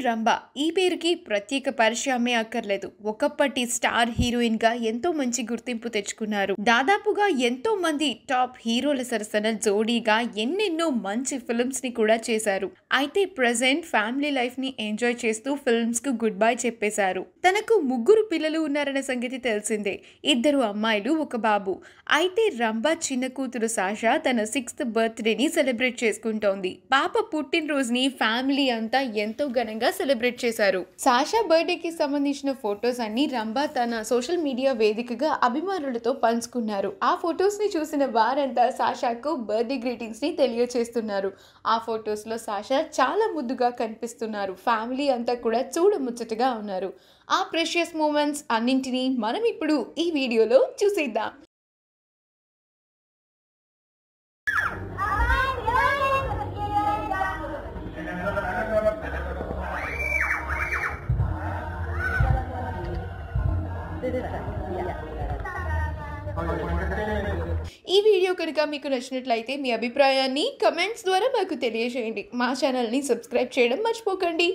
రంభ ఈ పేరుకి ప్రత్యేక పరిచయమే అక్కర్లేదు. ఒకప్పటి స్టార్ హీరోయిన్ గా ఎంతో మంచి గుర్తింపు తెచ్చుకున్నారు. దాదాపుగా ఎంతో మంది టాప్ హీరోల సరసన జోడీగా ఎన్నెన్నో మంచి ఫిల్మ్స్ ని కూడా చేశారు. అయితే ప్రెజెంట్ ఫ్యామిలీ లైఫ్ ని ఎంజాయ్ చేస్తూ ఫిల్మ్స్ కు గుడ్ బై చెప్పేశారు. తనకు 3 పిల్లలు ఉన్నారన్న సంగతి తెలిసిందే. 2 అమ్మాయిలు, 1 బాబు. అయితే రంభ చిన్న కూతురు సాషా తన 6th బర్త్డేని సెలబ్రేట్ చేసుకుంటోంది. పాప పుట్టినరోజుని ఫ్యామిలీ అంతా ఎంతో ఘనంగా సెలబ్రేట్ చేశారు. సాషా బర్త్డేకి సంబంధించిన ఫొటోస్ అన్ని రంభ తన సోషల్ మీడియా వేదికగా అభిమానులతో పంచుకున్నారు. ఆ ఫొటోస్ ని చూసిన వారంతా సాషాకు బర్త్డే గ్రీటింగ్స్ ని తెలియజేస్తున్నారు. ఆ ఫొటోస్ లో సాషా చాలా ముద్దుగా కనిపిస్తున్నారు. ఫ్యామిలీ అంతా కూడా చూడముచ్చటగా ఉన్నారు. ఆ ప్రెషియస్ మూమెంట్స్ అన్నింటినీ మనం ఇప్పుడు ఈ వీడియోలో చూసేద్దాం. ఈ వీడియో కనుక మీకు నచ్చినట్లయితే మీ అభిప్రాయాన్ని కమెంట్స్ ద్వారా మాకు తెలియజేయండి. మా ఛానల్ని సబ్స్క్రైబ్ చేయడం మర్చిపోకండి.